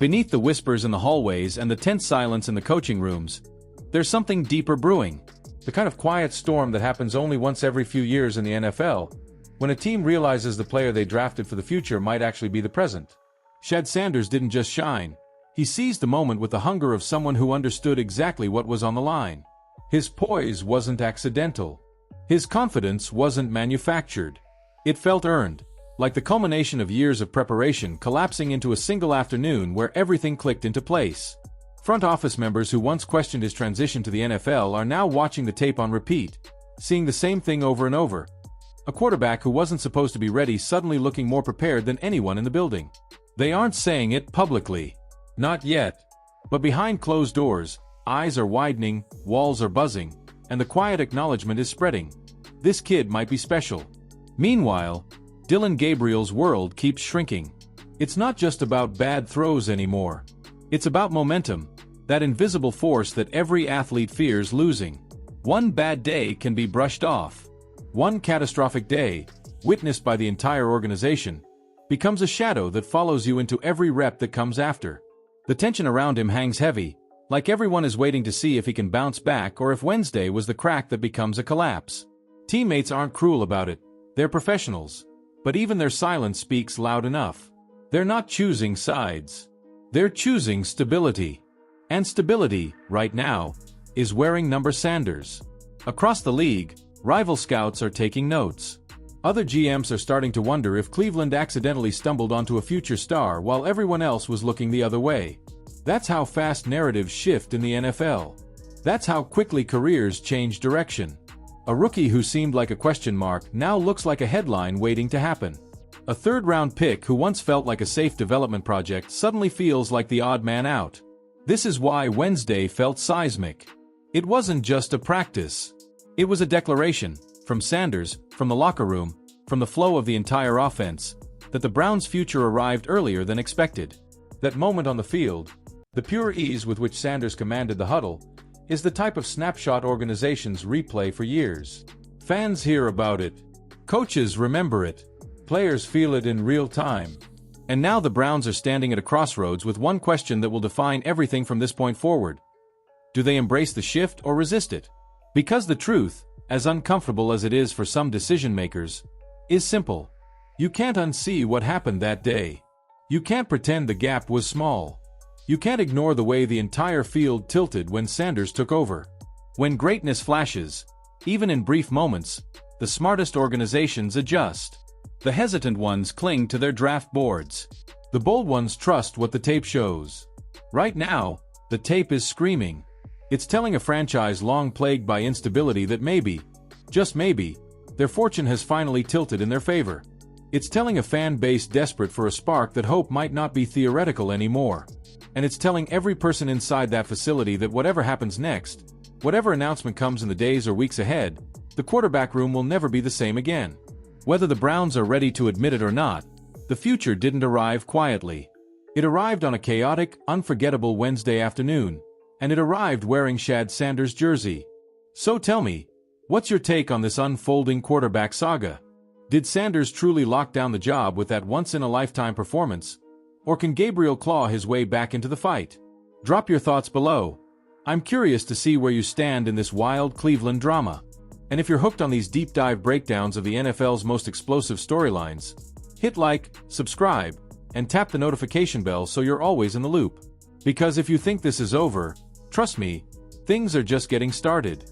Beneath the whispers in the hallways and the tense silence in the coaching rooms, there's something deeper brewing. The kind of quiet storm that happens only once every few years in the NFL, when a team realizes the player they drafted for the future might actually be the present. Shad Sanders didn't just shine. He seized the moment with the hunger of someone who understood exactly what was on the line. His poise wasn't accidental. His confidence wasn't manufactured. It felt earned, like the culmination of years of preparation collapsing into a single afternoon where everything clicked into place. Front office members who once questioned his transition to the NFL are now watching the tape on repeat, seeing the same thing over and over. A quarterback who wasn't supposed to be ready suddenly looking more prepared than anyone in the building. They aren't saying it publicly. Not yet. But behind closed doors, eyes are widening, walls are buzzing, and the quiet acknowledgement is spreading. This kid might be special. Meanwhile, Dillon Gabriel's world keeps shrinking. It's not just about bad throws anymore. It's about momentum, that invisible force that every athlete fears losing. One bad day can be brushed off. One catastrophic day, witnessed by the entire organization, becomes a shadow that follows you into every rep that comes after. The tension around him hangs heavy, like everyone is waiting to see if he can bounce back or if Wednesday was the crack that becomes a collapse. Teammates aren't cruel about it. They're professionals. But even their silence speaks loud enough. They're not choosing sides. They're choosing stability. And stability, right now, is wearing number Sanders. Across the league, rival scouts are taking notes. Other GMs are starting to wonder if Cleveland accidentally stumbled onto a future star while everyone else was looking the other way. That's how fast narratives shift in the NFL. That's how quickly careers change direction. A rookie who seemed like a question mark now looks like a headline waiting to happen. A third-round pick who once felt like a safe development project suddenly feels like the odd man out. This is why Wednesday felt seismic. It wasn't just a practice. It was a declaration, from Sanders, from the locker room, from the flow of the entire offense, that the Browns' future arrived earlier than expected. That moment on the field, the pure ease with which Sanders commanded the huddle, is the type of snapshot organizations replay for years. Fans hear about it. Coaches remember it. Players feel it in real time. And now the Browns are standing at a crossroads with one question that will define everything from this point forward. Do they embrace the shift or resist it? Because the truth, as uncomfortable as it is for some decision-makers, is simple. You can't unsee what happened that day. You can't pretend the gap was small. You can't ignore the way the entire field tilted when Sanders took over. When greatness flashes, even in brief moments, the smartest organizations adjust. The hesitant ones cling to their draft boards. The bold ones trust what the tape shows. Right now, the tape is screaming. It's telling a franchise long plagued by instability that maybe, just maybe, their fortune has finally tilted in their favor. It's telling a fan base desperate for a spark that hope might not be theoretical anymore. And it's telling every person inside that facility that whatever happens next, whatever announcement comes in the days or weeks ahead, the quarterback room will never be the same again. Whether the Browns are ready to admit it or not, the future didn't arrive quietly. It arrived on a chaotic, unforgettable Wednesday afternoon, and it arrived wearing Shad Sanders' jersey. So tell me, what's your take on this unfolding quarterback saga? Did Sanders truly lock down the job with that once-in-a-lifetime performance? Or can Gabriel claw his way back into the fight? Drop your thoughts below. I'm curious to see where you stand in this wild Cleveland drama. And if you're hooked on these deep dive breakdowns of the NFL's most explosive storylines, hit like, subscribe, and tap the notification bell so you're always in the loop. Because if you think this is over, trust me, things are just getting started.